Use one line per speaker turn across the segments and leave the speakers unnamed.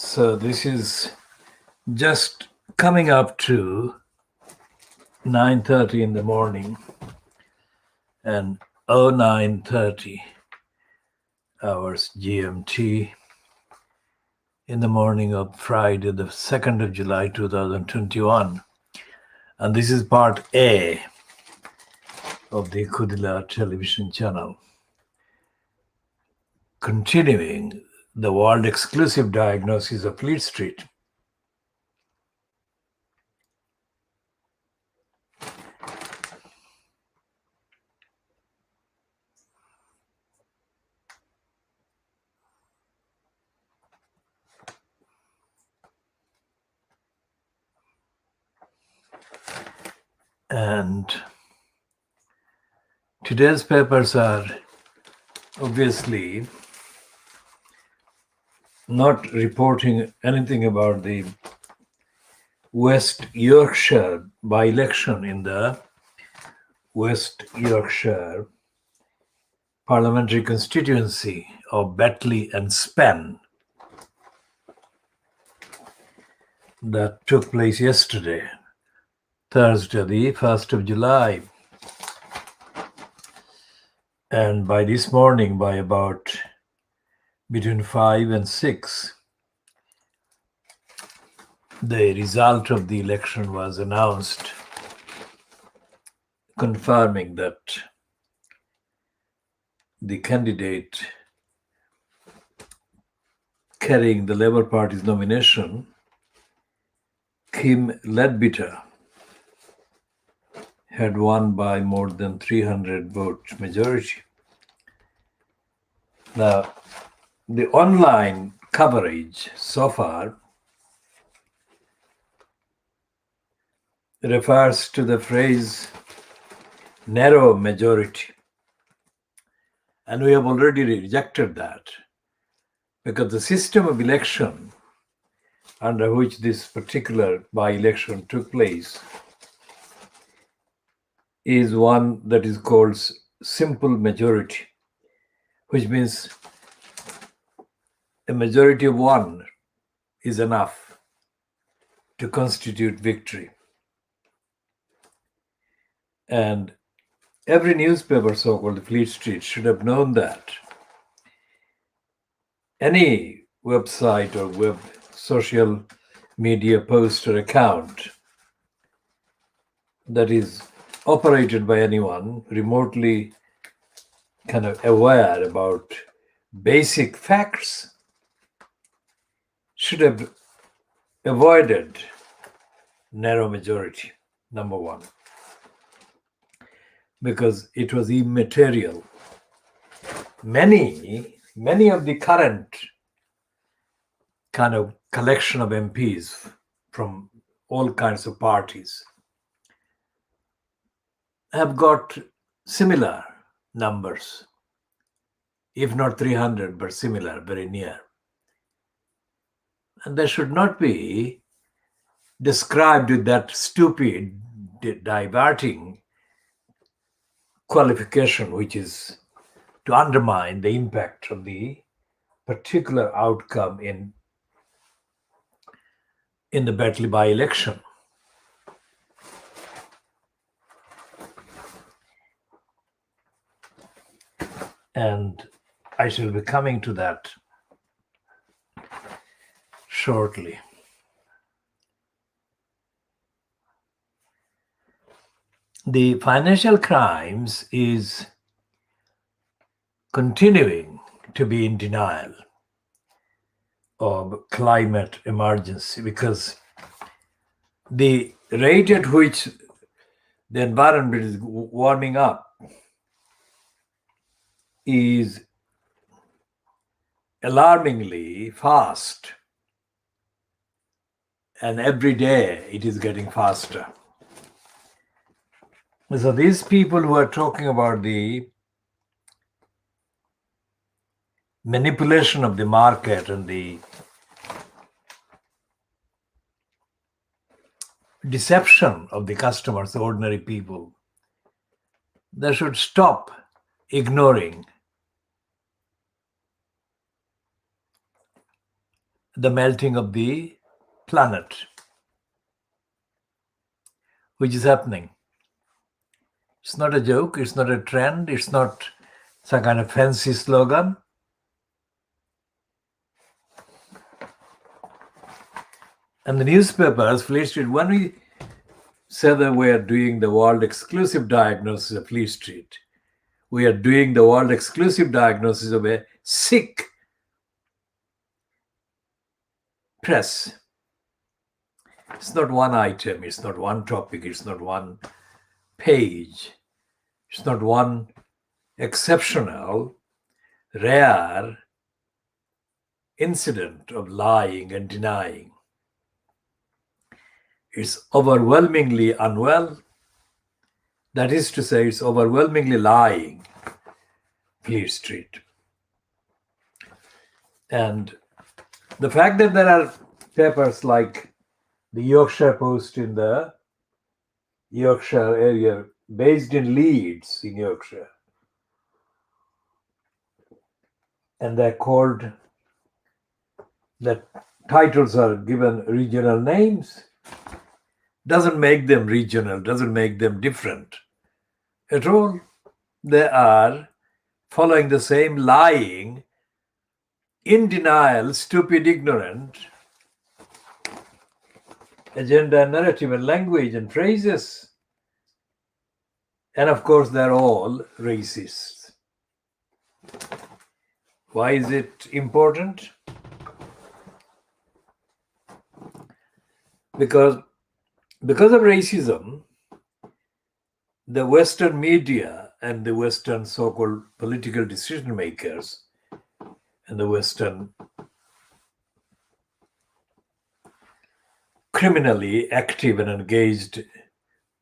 So this is just coming up to 9:30 in the morning and 09:30 hours GMT in the morning of Friday, the 2nd of July, 2021. And this is part A of the KHOODEELAAR television channel, continuing the world exclusive diagnosis of Fleet Street. And today's papers are obviously not reporting anything about the West Yorkshire by-election in the West Yorkshire parliamentary constituency of Batley and Spen that took place yesterday, Thursday, the 1st of July. And by this morning, by about between 5 and 6, the result of the election was announced, confirming that the candidate carrying the Labour Party's nomination, Kim Leadbitter, had won by more than 300 vote majority. Now, the online coverage so far refers to the phrase narrow majority. And we have already rejected that because the system of election under which this particular by-election took place is one that is called simple majority, which means a majority of one is enough to constitute victory. And every newspaper, so-called Fleet Street, should have known that. Any website or web social media post or account that is operated by anyone remotely kind of aware about basic facts should have avoided narrow majority, number one, because it was immaterial. Many of the current kind of collection of MPs from all kinds of parties have got similar numbers, if not 300, but similar, very near. And they should not be described with that stupid, diverting qualification, which is to undermine the impact of the particular outcome in the Batley by-election. And I shall be coming to that shortly. The financial crimes is continuing to be in denial of climate emergency because the rate at which the environment is warming up is alarmingly fast, and every day it is getting faster. So these people who are talking about the manipulation of the market and the deception of the customers, the ordinary people, they should stop ignoring the melting of the planet, which is happening. It's not a joke, it's not a trend, it's not some kind of fancy slogan. And the newspapers, Fleet Street, when we said that we are doing the world exclusive diagnosis of Fleet Street, we are doing the world exclusive diagnosis of a sick press. It's not one item, it's not one topic, it's not one page, it's not one exceptional, rare incident of lying and denying. It's overwhelmingly unwell. That is to say, it's overwhelmingly lying, Fleet Street. And the fact that there are papers like the Yorkshire Post in the Yorkshire area, based in Leeds in Yorkshire, and they're called, the titles are given regional names, doesn't make them regional, doesn't make them different at all. They are following the same lying, in denial, stupid, ignorant agenda and narrative and language and phrases. And of course, they're all racist. Why is it important? Because of racism, the Western media and the Western so-called political decision makers and the Western criminally active and engaged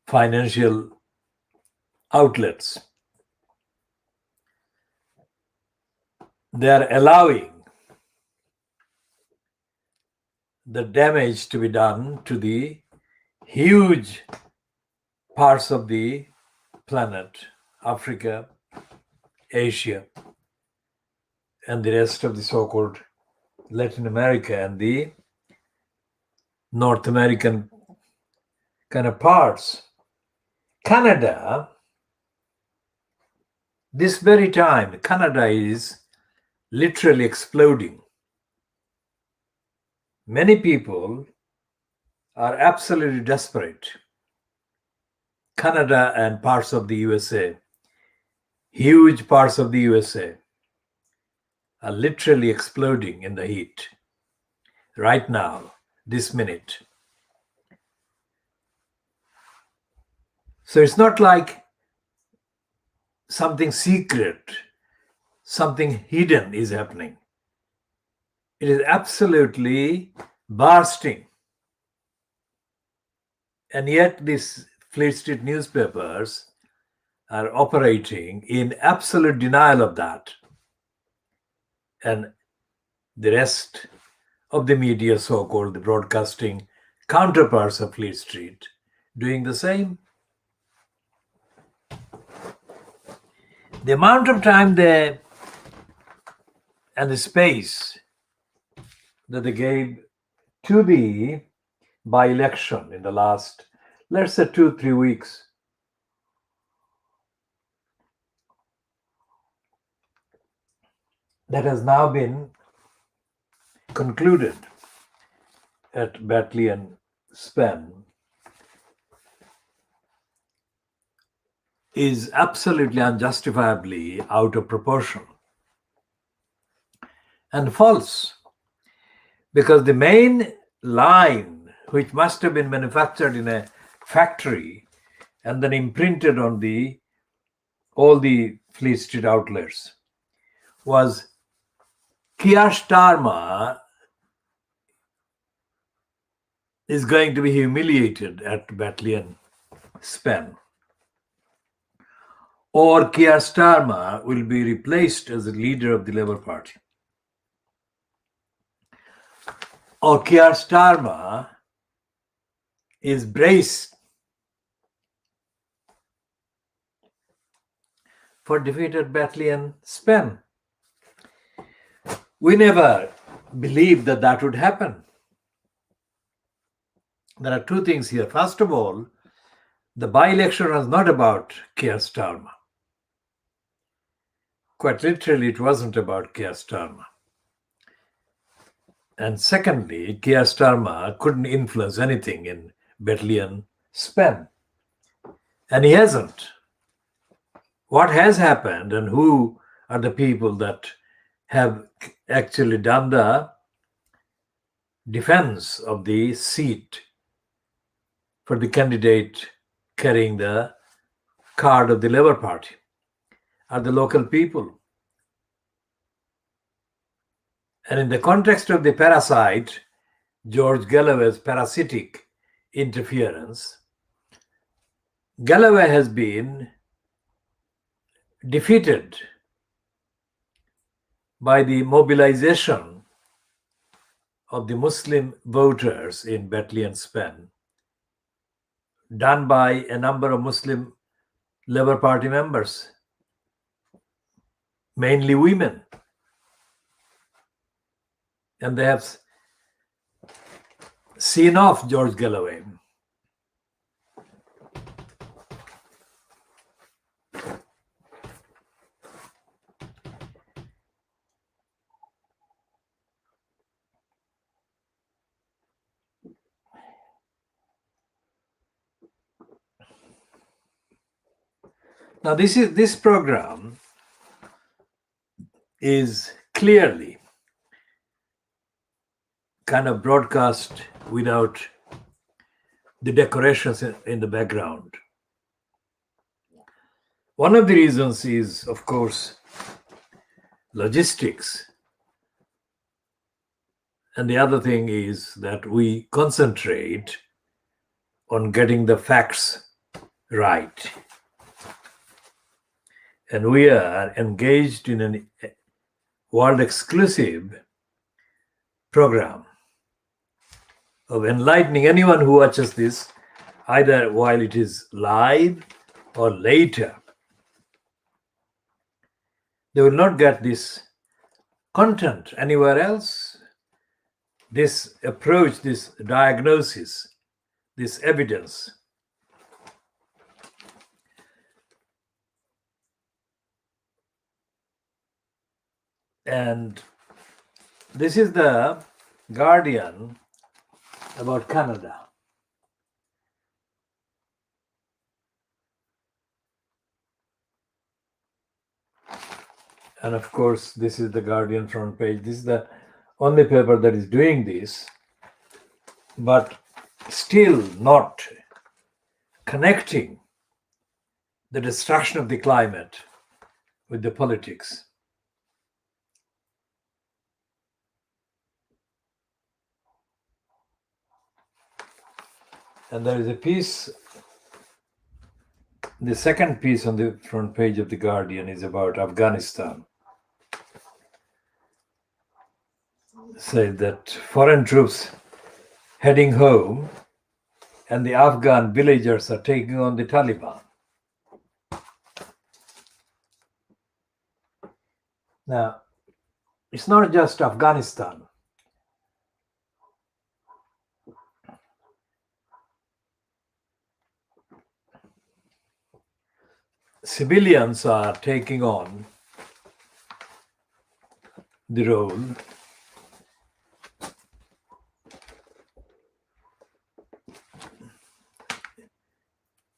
financial outlets, they are allowing the damage to be done to the huge parts of the planet, Africa, Asia, and the rest of the so-called Latin America and the North American kind of parts. Canada, this very time, Canada is literally exploding. Many people are absolutely desperate. Canada and parts of the USA, huge parts of the USA, are literally exploding in the heat right now, this minute. So it's not like something secret, something hidden is happening. It is absolutely bursting. And yet these Fleet Street newspapers are operating in absolute denial of that. And the rest of the media, so-called the broadcasting counterparts of Fleet Street, doing the same. The amount of time and the space that they gave to the by-election in the last, let's say, 2-3 weeks, that has now been concluded at Batley and Spen, is absolutely unjustifiably out of proportion and false, because the main line, which must have been manufactured in a factory and then imprinted on all the Fleet Street outlets, was Keir Starmer is going to be humiliated at Batley and Spen, or Keir Starmer will be replaced as the leader of the Labour Party, or Keir Starmer is braced for defeat at Batley and Spen. We never believed that that would happen. There are two things here. First of all, the by-election was not about Keir Starmer. Quite literally, it wasn't about Keir Starmer. And secondly, Keir Starmer couldn't influence anything in Battalion Spen. And he hasn't. What has happened and who are the people that have actually done the defense of the seat for the candidate carrying the card of the Labour Party are the local people. And in the context of the parasite, George Galloway's parasitic interference, Galloway has been defeated by the mobilization of the Muslim voters in Battalion Spen, done by a number of Muslim Labour Party members, mainly women. And they have seen off George Galloway. Now, this program is clearly kind of broadcast without the decorations in the background. One of the reasons is, of course, logistics. And the other thing is that we concentrate on getting the facts right. And we are engaged in a world exclusive program of enlightening anyone who watches this, either while it is live or later. They will not get this content anywhere else. This approach, this diagnosis, this evidence. And this is the Guardian about Canada. And of course, this is the Guardian front page. This is the only paper that is doing this, but still not connecting the destruction of the climate with the politics. And there is a piece, the second piece on the front page of The Guardian is about Afghanistan. Say that foreign troops heading home and the Afghan villagers are taking on the Taliban. Now, it's not just Afghanistan. Civilians are taking on the role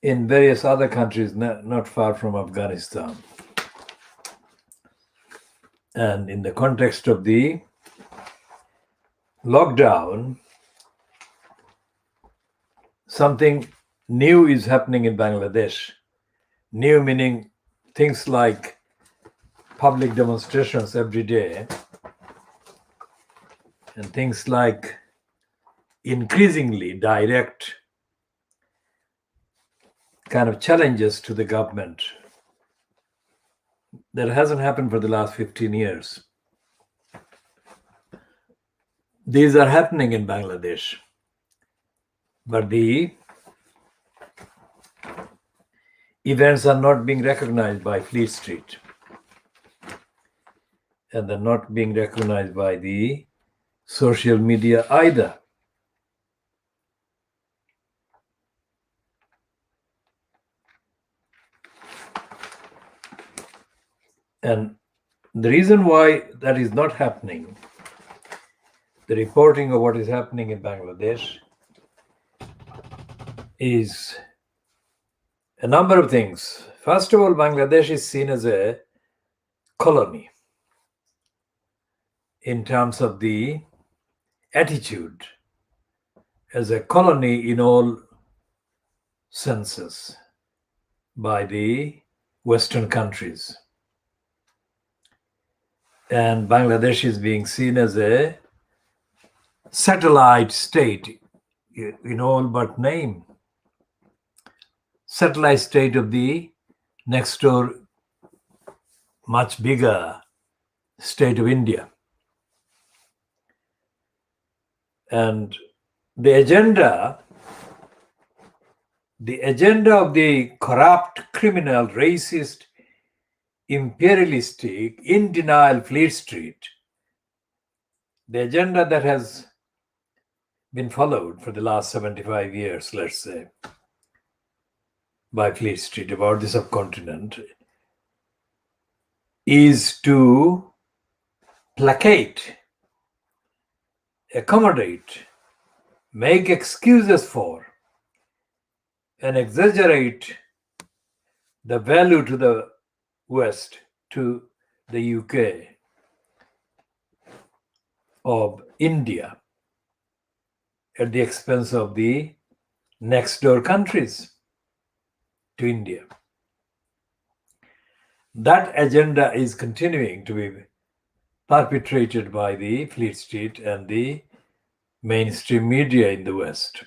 in various other countries not far from Afghanistan. And in the context of the lockdown, something new is happening in Bangladesh. New meaning things like public demonstrations every day, and things like increasingly direct kind of challenges to the government. That hasn't happened for the last 15 years. These are happening in Bangladesh, but the events are not being recognized by Fleet Street, and they're not being recognized by the social media either. And the reason why that is not happening, the reporting of what is happening in Bangladesh, is a number of things. First of all, Bangladesh is seen as a colony in terms of the attitude, as a colony in all senses by the Western countries. And Bangladesh is being seen as a satellite state in all but name. Satellite state of the next door, much bigger state of India. And the agenda of the corrupt, criminal, racist, imperialistic, in denial Fleet Street, the agenda that has been followed for the last 75 years, let's say, by Fleet Street about the subcontinent, is to placate, accommodate, make excuses for, and exaggerate the value to the West, to the UK, of India at the expense of the next door countries to India. That agenda is continuing to be perpetrated by the Fleet Street and the mainstream media in the West.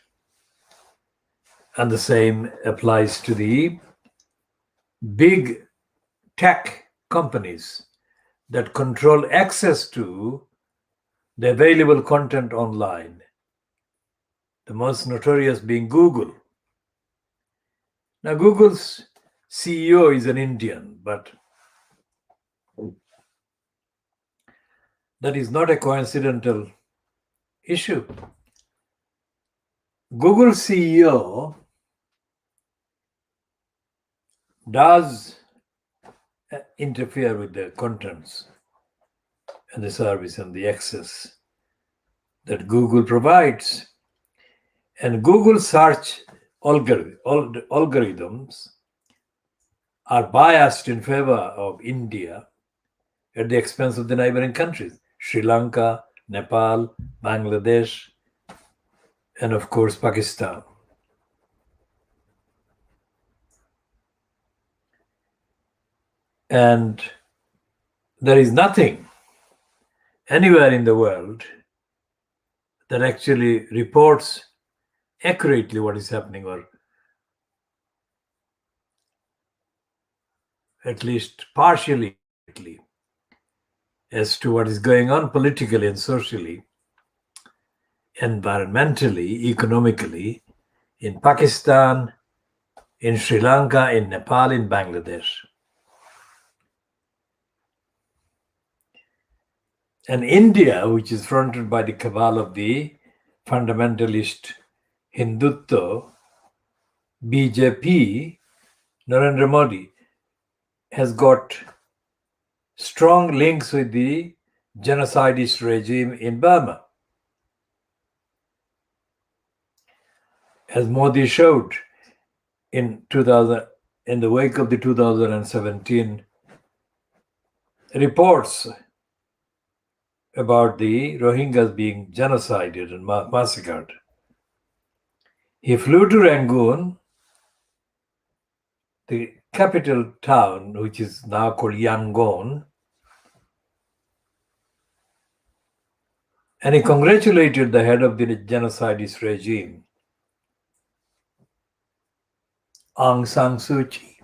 And the same applies to the big tech companies that control access to the available content online, the most notorious being Google. Now, Google's CEO is an Indian, but that is not a coincidental issue. Google CEO does interfere with the contents and the service and the access that Google provides. And Google search algorithms are biased in favor of India at the expense of the neighboring countries, Sri Lanka, Nepal, Bangladesh, and of course, Pakistan. And there is nothing anywhere in the world that actually reports accurately what is happening, or at least partially, as to what is going on politically and socially, environmentally, economically, in Pakistan, in Sri Lanka, in Nepal, in Bangladesh. And India, which is fronted by the cabal of the fundamentalist Hindutva, BJP, Narendra Modi, has got strong links with the genocidist regime in Burma. As Modi showed in the wake of the 2017 reports about the Rohingyas being genocided and massacred. He flew to Rangoon, the capital town, which is now called Yangon, and he congratulated the head of the genocidist regime, Aung San Suu Kyi.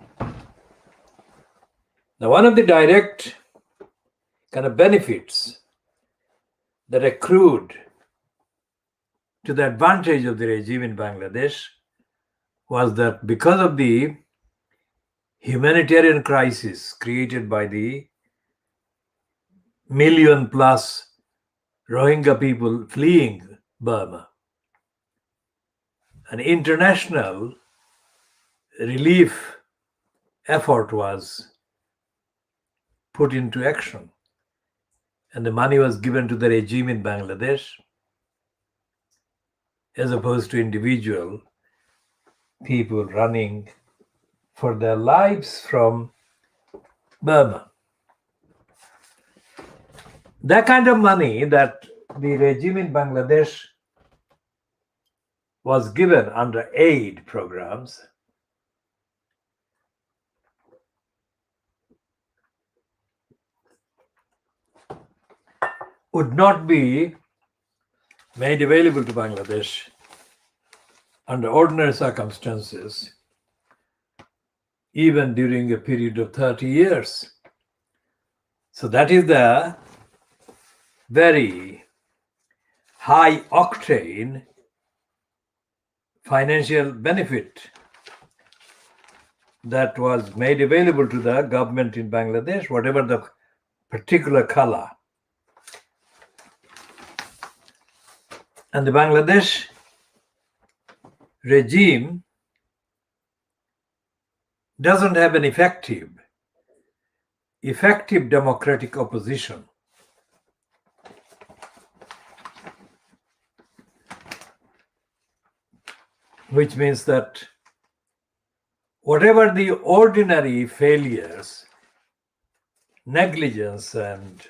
Now, one of the direct kind of benefits that accrued to the advantage of the regime in Bangladesh was that because of the humanitarian crisis created by the million plus Rohingya people fleeing Burma. An international relief effort was put into action, and the money was given to the regime in Bangladesh as opposed to individual people running for their lives from Burma. That kind of money that the regime in Bangladesh was given under aid programs would not be made available to Bangladesh under ordinary circumstances, even during a period of 30 years. So that is the very high octane financial benefit that was made available to the government in Bangladesh, whatever the particular color. And the Bangladesh regime doesn't have an effective democratic opposition. Which means that whatever the ordinary failures, negligence and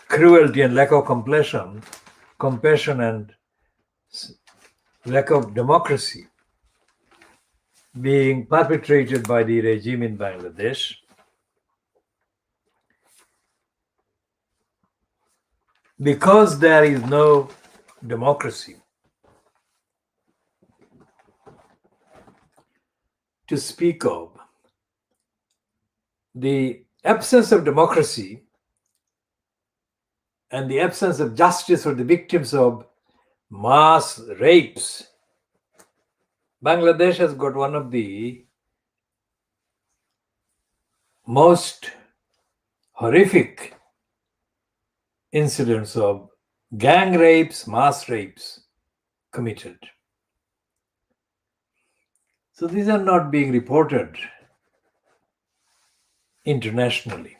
cruelty and lack of compassion and lack of democracy being perpetrated by the regime in Bangladesh, because there is no democracy to speak of, the absence of democracy and the absence of justice for the victims of mass rapes. Bangladesh has got one of the most horrific incidents of gang rapes, mass rapes committed. So these are not being reported internationally,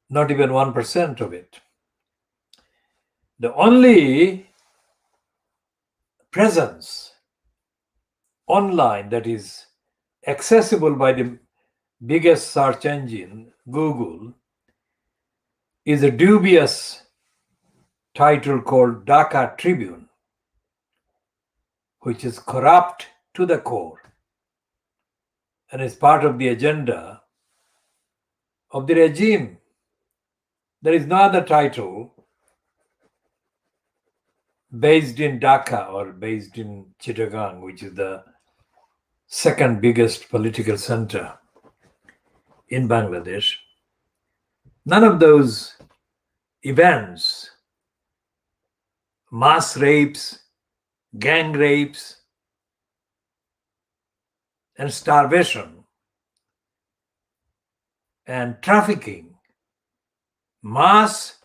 not even 1% of it. The only presence online that is accessible by the biggest search engine, Google, is a dubious title called Dhaka Tribune, which is corrupt to the core and is part of the agenda of the regime. There is no other title based in Dhaka or based in Chittagong, which is the second biggest political center in Bangladesh. None of those events, mass rapes, gang rapes, and starvation and trafficking, mass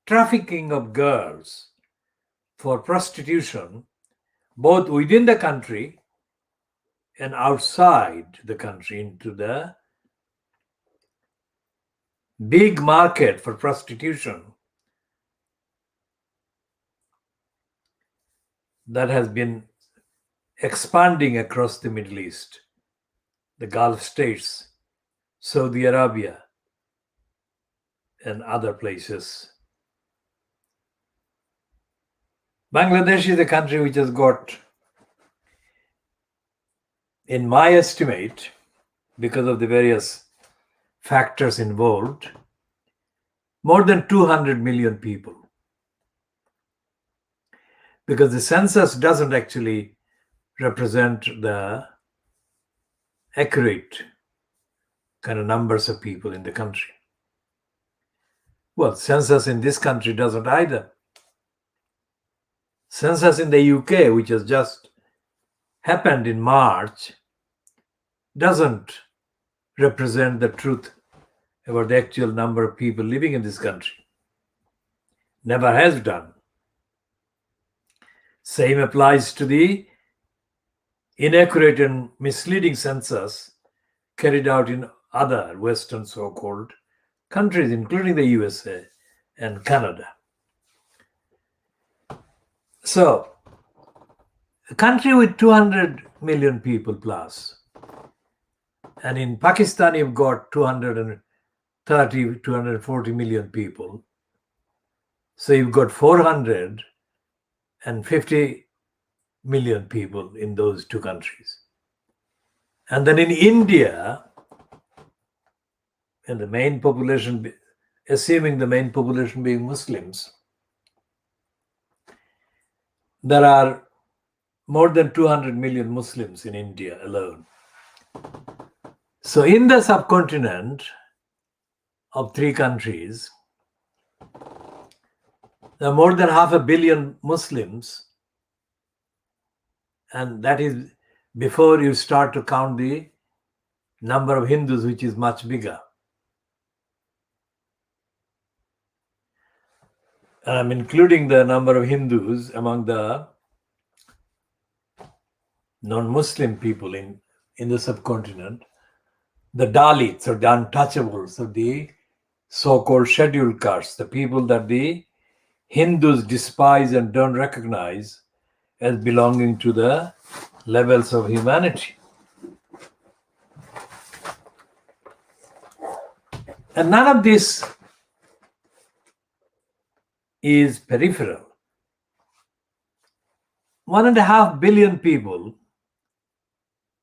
trafficking of girls for prostitution, both within the country and outside the country into the big market for prostitution that has been expanding across the Middle East, the Gulf states, Saudi Arabia, and other places. Bangladesh is a country which has got, in my estimate, because of the various factors involved, more than 200 million people. Because the census doesn't actually represent the accurate kind of numbers of people in the country. Well, census in this country doesn't either. Census in the UK, which has just happened in March, doesn't represent the truth about the actual number of people living in this country. never has done. Same applies to the inaccurate and misleading census carried out in other Western so-called countries, including the USA and Canada. So, a country with 200 million people plus, and in Pakistan you've got 230, 240 million people. So you've got 450 million people in those two countries. And then in India, and the main population, assuming the main population being Muslims, there are more than 200 million Muslims in India alone. So in the subcontinent of three countries, there are more than 500 million Muslims, and that is before you start to count the number of Hindus, which is much bigger. And I'm including the number of Hindus among the non-Muslim people in the subcontinent, the Dalits or the untouchables or the so-called scheduled castes, the people that the Hindus despise and don't recognize as belonging to the levels of humanity. And none of this is peripheral. 1.5 billion people,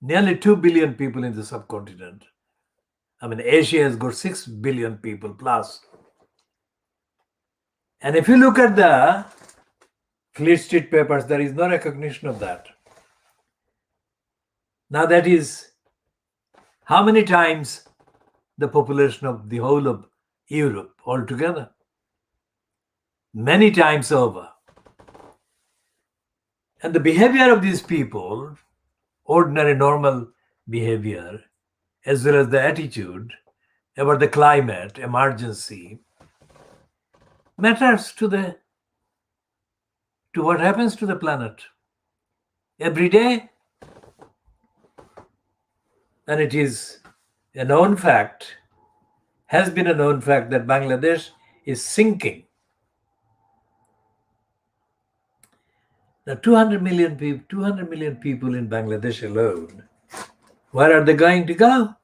nearly 2 billion people in the subcontinent. I mean, Asia has got 6 billion people plus. And if you look at the Fleet Street papers, there is no recognition of that. Now that is how many times the population of the whole of Europe altogether? Many times over. And the behavior of these people, ordinary normal behavior, as well as the attitude about the climate, emergency, matters to what happens to the planet every day. And it is a known fact, has been a known fact, that Bangladesh is sinking. Now 200 million people in Bangladesh alone, where are they going to go?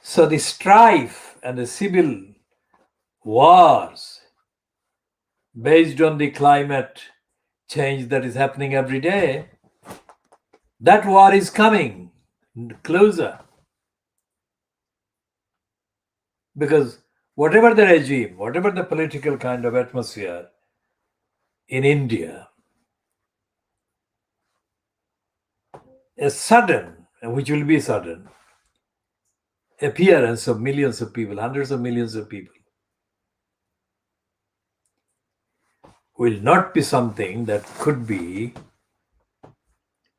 So the strife and the civil wars based on the climate change that is happening every day, that war is coming closer. Because whatever the regime, whatever the political kind of atmosphere in India, a sudden, which will be sudden, appearance of millions of people, hundreds of millions of people, will not be something that could be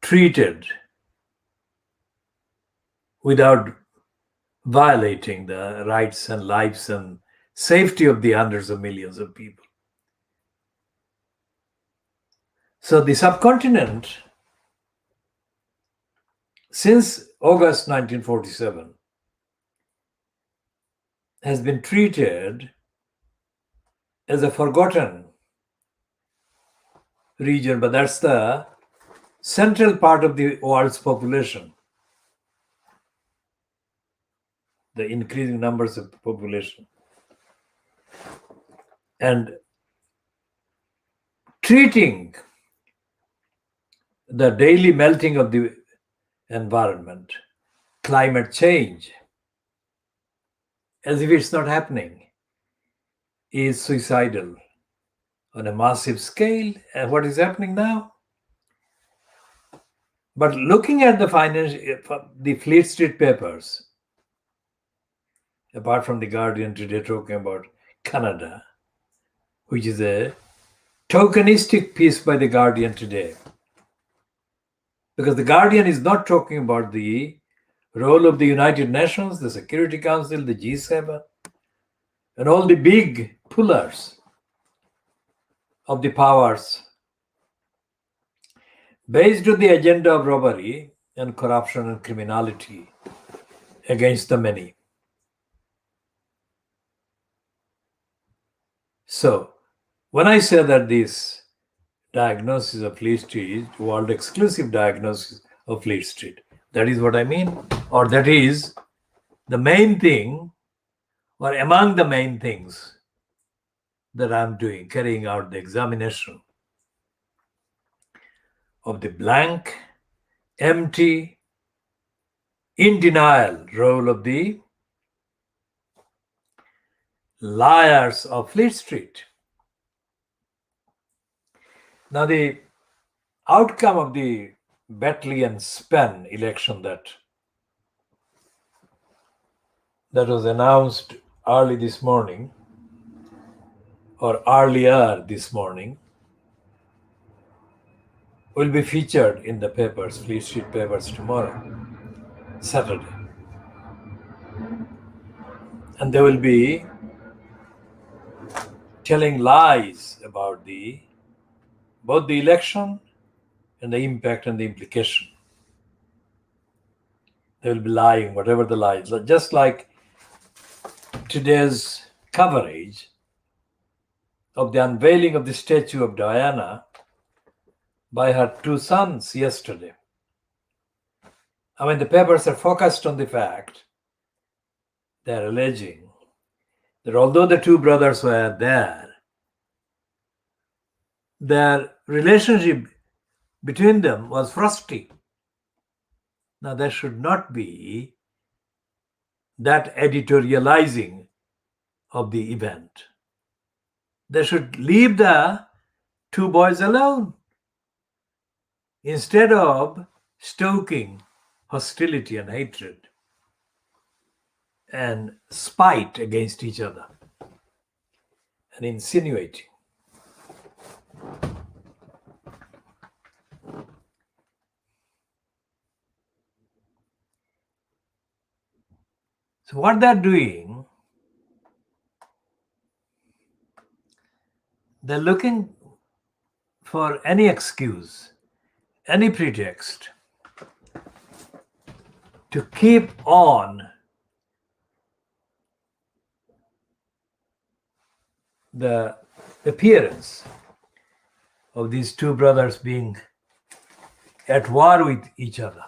treated without violating the rights and lives and safety of the hundreds of millions of people. So the subcontinent, since August 1947, has been treated as a forgotten region, but that's the central part of the world's population, the increasing numbers of population. And treating the daily melting of the environment, climate change, as if it's not happening, is suicidal on a massive scale. And what is happening now? But looking at the Fleet Street papers, apart from the Guardian today talking about Canada, which is a tokenistic piece by the Guardian today, because the Guardian is not talking about the role of the United Nations, the Security Council, the G7, and all the big pullers of the powers based on the agenda of robbery and corruption and criminality against the many. So, when I say that this diagnosis of Fleet Street, world exclusive diagnosis of Fleet Street, that is what I mean, or that is the main thing, or among the main things that I'm doing, carrying out the examination of the blank, empty, in denial role of the liars of Fleet Street. Now, the outcome of the Batley and Spen election that was announced early this morning, or earlier this morning, will be featured in the papers, Fleet Street papers, tomorrow, Saturday. And they will be telling lies about both the election and the impact and the implication. They will be lying, whatever the lies. Just like today's coverage of the unveiling of the statue of Diana by her two sons yesterday. I mean, the papers are focused on the fact, they're alleging that although the two brothers were there, their relationship between them was frosty. Now, there should not be that editorializing of the event. They should leave the two boys alone instead of stoking hostility and hatred and spite against each other and insinuating. So what they're doing, they're looking for any excuse, any pretext to keep on the appearance of these two brothers being at war with each other.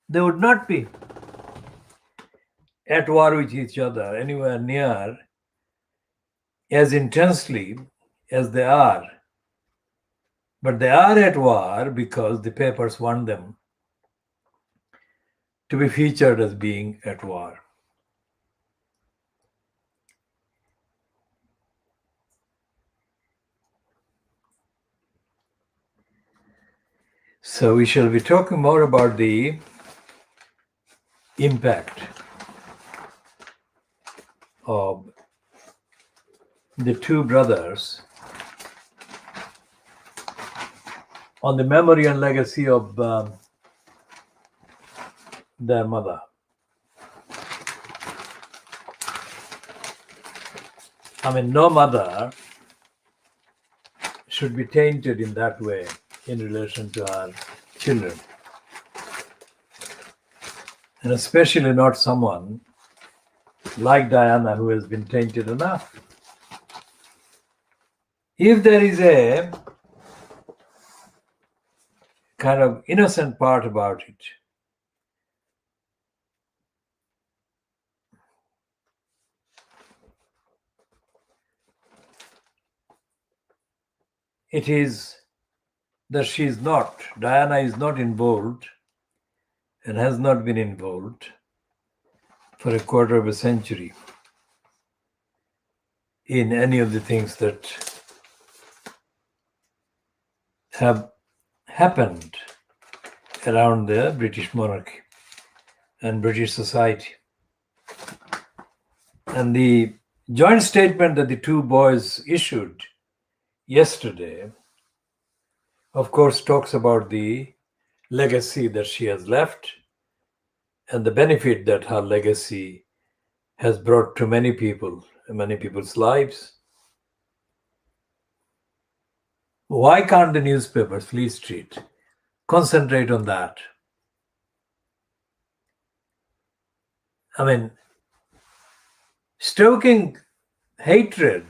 They would not be at war with each other anywhere near as intensely as they are. But they are at war because the papers want them to be featured as being at war. So we shall be talking more about the impact of the two brothers on the memory and legacy of their mother. I mean, no mother should be tainted in that way in relation to her children. And especially not someone like Diana who has been tainted enough. If there is a kind of innocent part about it, it is that Diana is not involved and has not been involved for a quarter of a century in any of the things that have happened around the British monarchy and British society. And the joint statement that the two boys issued yesterday, of course, talks about the legacy that she has left and the benefit that her legacy has brought to many people, many people's lives. Why can't the newspapers, Fleet Street, concentrate on that? I mean, stoking hatred,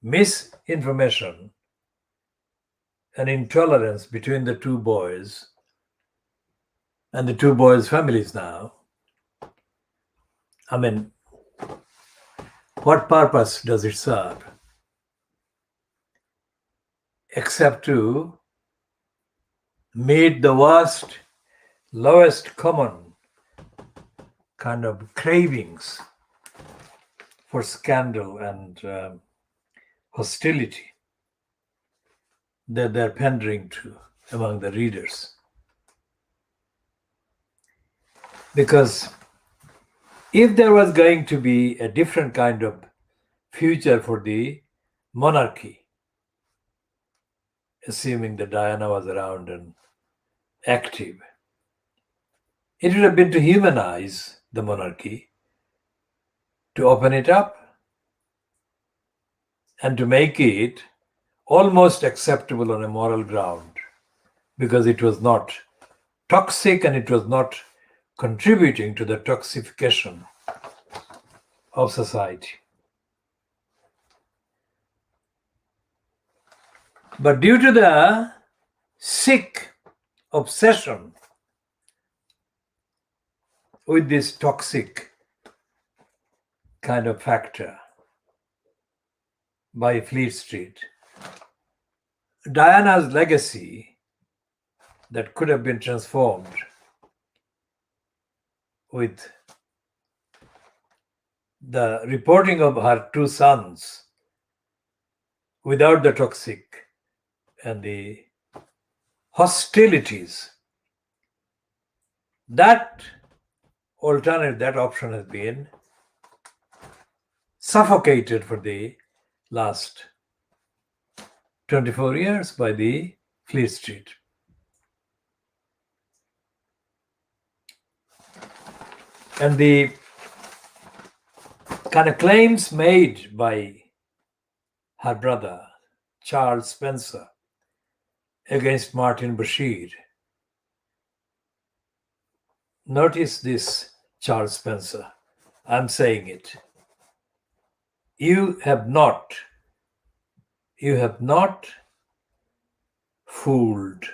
misinformation, and intolerance between the two boys and the two boys' families now. I mean, what purpose does it serve? Except to meet the worst, lowest common kind of cravings for scandal and hostility that they're pandering to among the readers. Because if there was going to be a different kind of future for the monarchy, assuming that Diana was around and active, it would have been to humanize the monarchy, to open it up, and to make it almost acceptable on a moral ground, because it was not toxic and it was not contributing to the toxification of society. But due to the sick obsession with this toxic kind of factor by Fleet Street, Diana's legacy that could have been transformed with the reporting of her two sons without the toxic and the hostilities, that alternative, that option has been suffocated for the last 24 years by the Fleet Street. And the kind of claims made by her brother, Charles Spencer, against Martin Bashir. Notice this, Charles Spencer. I'm saying it. You have not fooled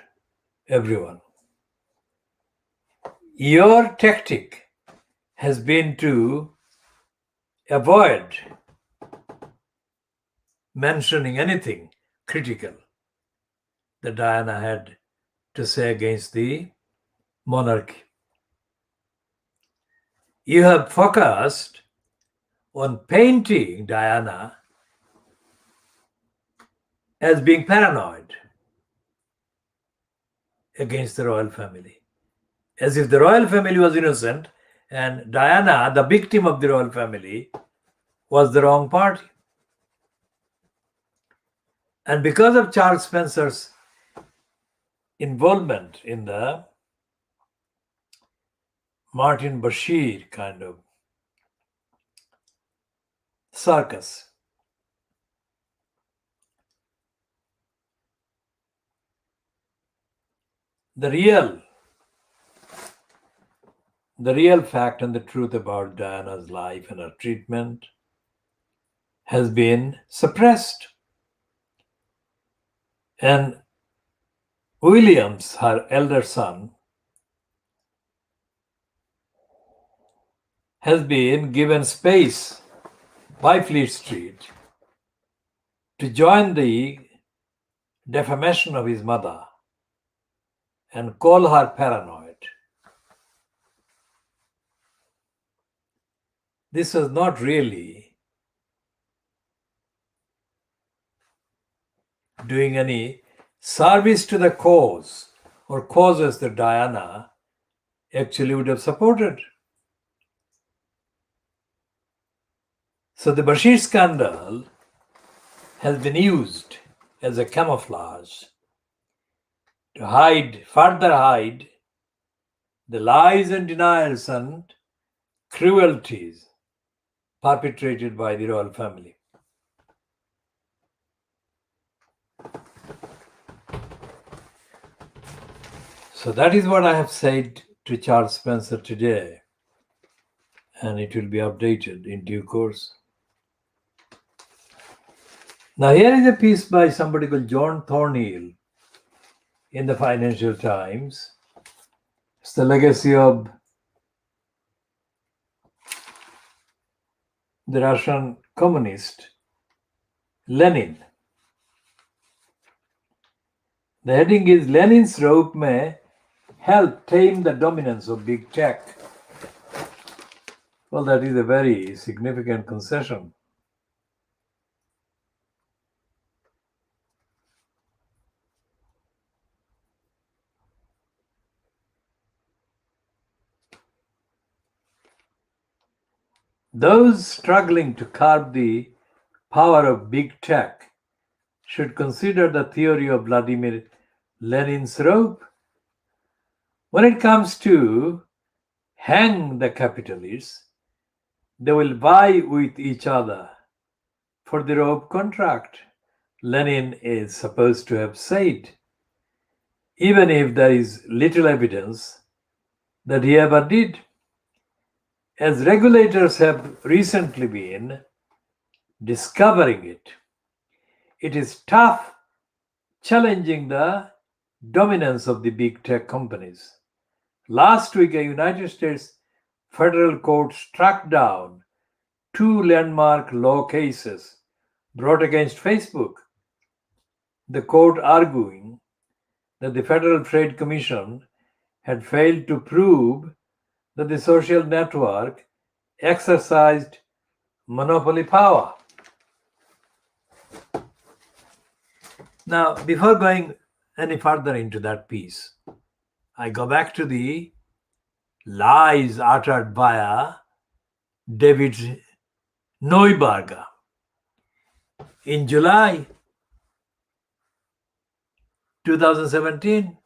everyone. Your tactic has been to avoid mentioning anything critical that Diana had to say against the monarchy. You have focused on painting Diana as being paranoid against the royal family, as if the royal family was innocent and Diana, the victim of the royal family, was the wrong party. And because of Charles Spencer's involvement in the Martin Bashir kind of circus, the real fact and the truth about Diana's life and her treatment has been suppressed. And Williams, her elder son, has been given space by Fleet Street to join the defamation of his mother and call her paranoid. This was not really doing any service to the cause or causes that Diana actually would have supported. So the Bashir scandal has been used as a camouflage to further hide the lies and denials and cruelties perpetrated by the royal family. So that is what I have said to Charles Spencer today, and it will be updated in due course. Now here is a piece by somebody called John Thornhill in the Financial Times. It's the legacy of the Russian communist Lenin. The heading is Lenin's rope may help tame the dominance of big tech. Well, that is a very significant concession. Those struggling to curb the power of big tech should consider the theory of Vladimir Lenin's rope. When it comes to hang the capitalists, they will vie with each other for the rope contract, Lenin is supposed to have said, even if there is little evidence that he ever did. As regulators have recently been discovering it, it is tough challenging the dominance of the big tech companies. Last week, a United States federal court struck down 2 landmark law cases brought against Facebook. The court arguing that the Federal Trade Commission had failed to prove that the social network exercised monopoly power. Now, before going any further into that piece, I go back to the lies uttered by David Neuberger. In July 2017,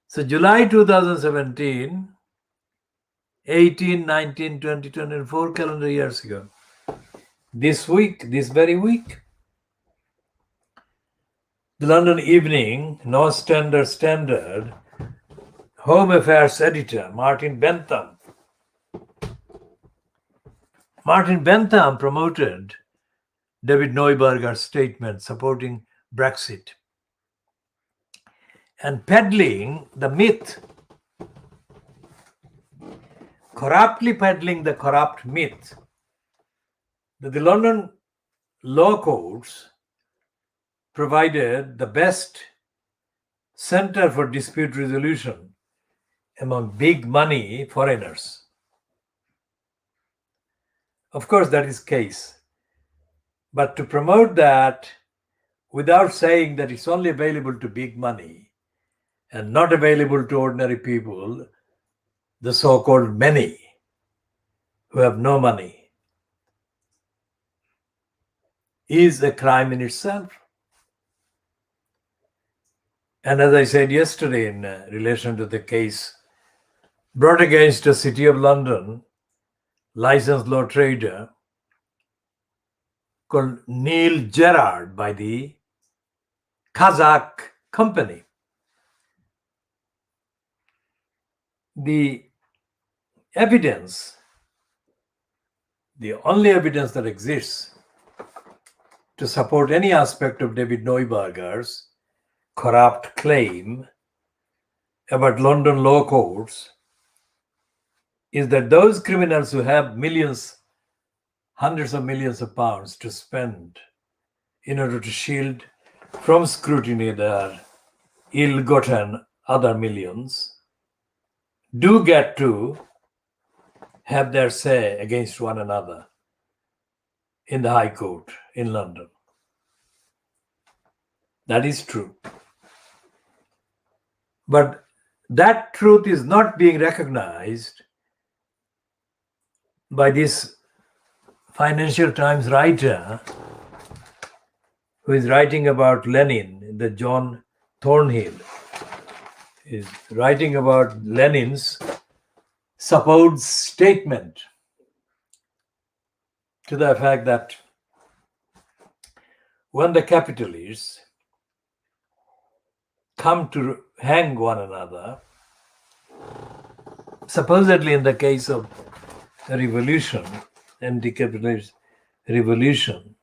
so July 2017, 18, 19, 20, 24 calendar years ago, this very week, the London Evening, No Standard, Home Affairs editor, Martin Bentham promoted David Neuberger's statement supporting Brexit and peddling the myth, corruptly peddling the corrupt myth that the London law courts provided the best center for dispute resolution among big money foreigners. Of course, that is the case. But to promote that without saying that it's only available to big money and not available to ordinary people, the so-called many who have no money, is a crime in itself. And as I said yesterday in relation to the case brought against the City of London licensed law trader called Neil Gerard by the Kazakh company, the evidence, the only evidence that exists to support any aspect of David Neuberger's corrupt claim about London law courts is that those criminals who have millions, hundreds of millions of pounds to spend in order to shield from scrutiny their ill-gotten other millions do get to have their say against one another in the High Court in London. That is true. But that truth is not being recognized by this Financial Times writer who is writing about Lenin, the John Thornhill, is writing about Lenin's supposed statement to the fact that when the capitalists come to hang one another, supposedly in the case of a revolution, anti-capitalist revolution,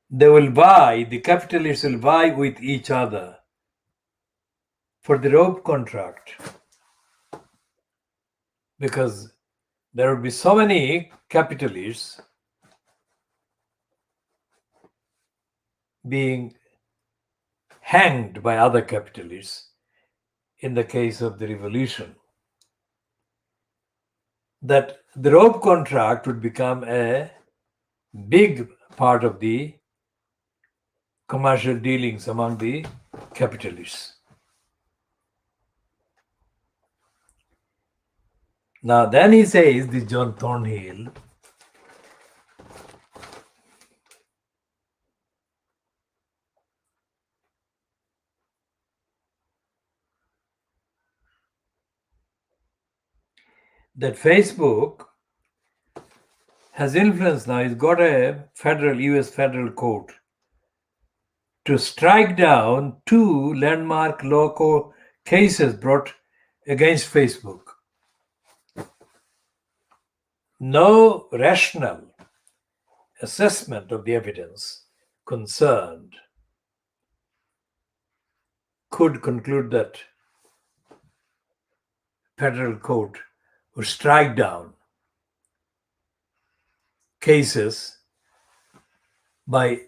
the capitalists will vie with each other for the rope contract, because there will be so many capitalists being hanged by other capitalists in the case of the revolution, that the rope contract would become a big part of the commercial dealings among the capitalists. Now, then he says, this John Thornhill, that Facebook has influence now. He's got a US federal court to strike down 2 landmark law cases brought against Facebook. No rational assessment of the evidence concerned could conclude that federal court would strike down cases by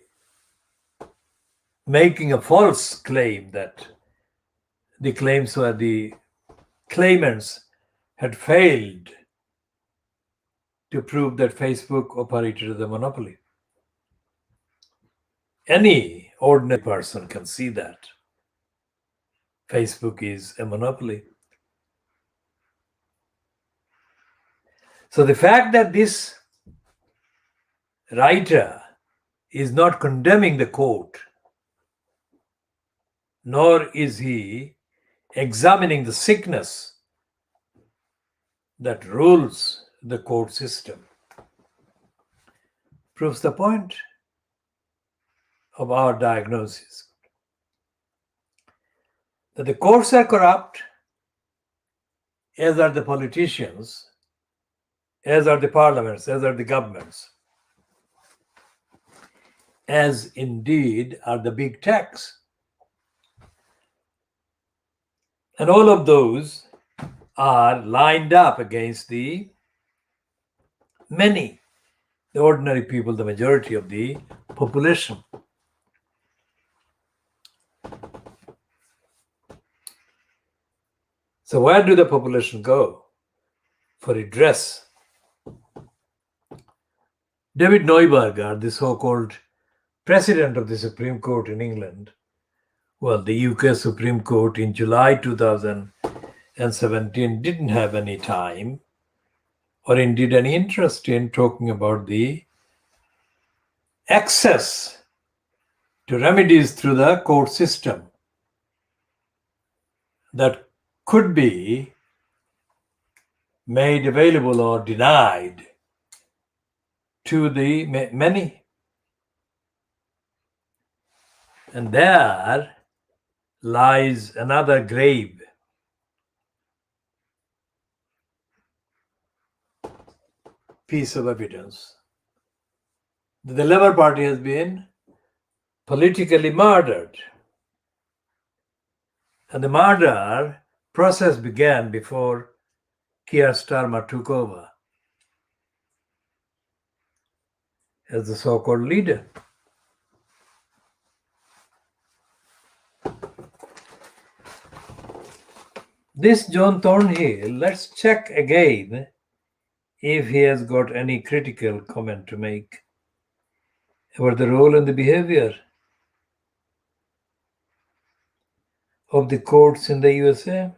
making a false claim that the claims were the claimants had failed to prove that Facebook operated as a monopoly. Any ordinary person can see that Facebook is a monopoly. So the fact that this writer is not condemning the court, nor is he examining the sickness that rules the court system, proves the point of our diagnosis, that the courts are corrupt, as are the politicians, as are the parliaments, as are the governments, as indeed are the big techs. And all of those are lined up against the many, the ordinary people, the majority of the population. So where do the population go for redress? David Neuberger, the so-called president of the Supreme Court in England, well, the UK Supreme Court in July 2017 didn't have any time or indeed any interest in talking about the access to remedies through the court system that could be made available or denied to the many. And there lies another grave piece of evidence that the Labour Party has been politically murdered. And the murder process began before Keir Starmer took over as the so-called leader. This John Thornhill, let's check again if he has got any critical comment to make about the role and the behavior of the courts in the USA.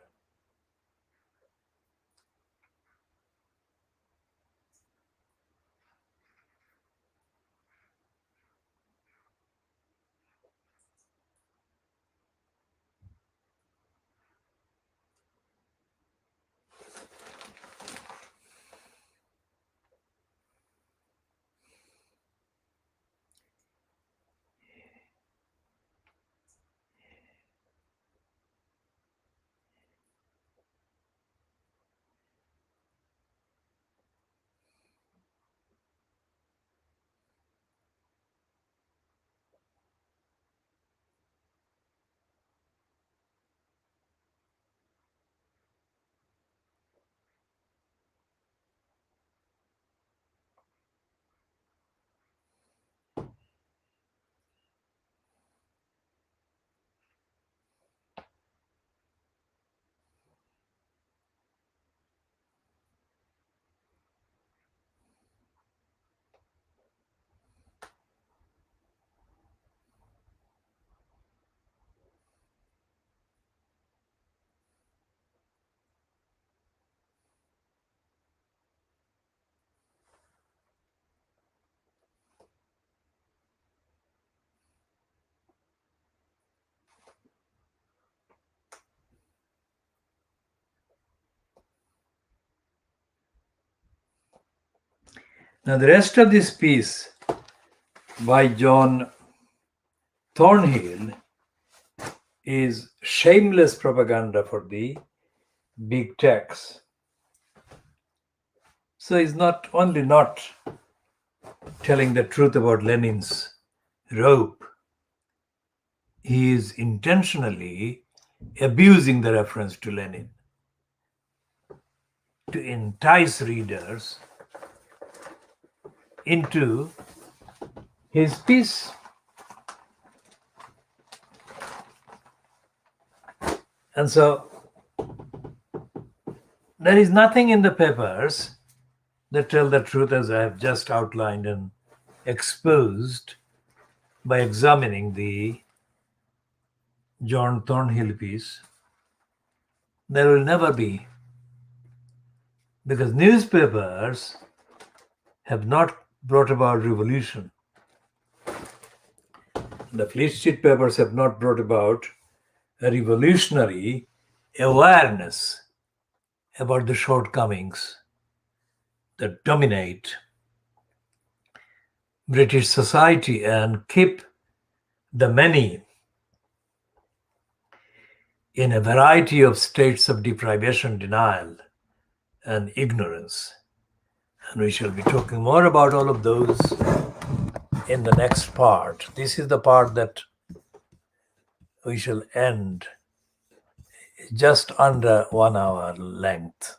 Now, the rest of this piece by John Thornhill is shameless propaganda for the big techs. So he's not only not telling the truth about Lenin's rope, he is intentionally abusing the reference to Lenin to entice readers into his piece. And so there is nothing in the papers that tell the truth, as I have just outlined and exposed by examining the John Thornhill piece. There will never be, because newspapers have not brought about revolution. The Fleet Street papers have not brought about a revolutionary awareness about the shortcomings that dominate British society and keep the many in a variety of states of deprivation, denial, and ignorance. And we shall be talking more about all of those in the next part. This is the part that we shall end just under 1 hour length.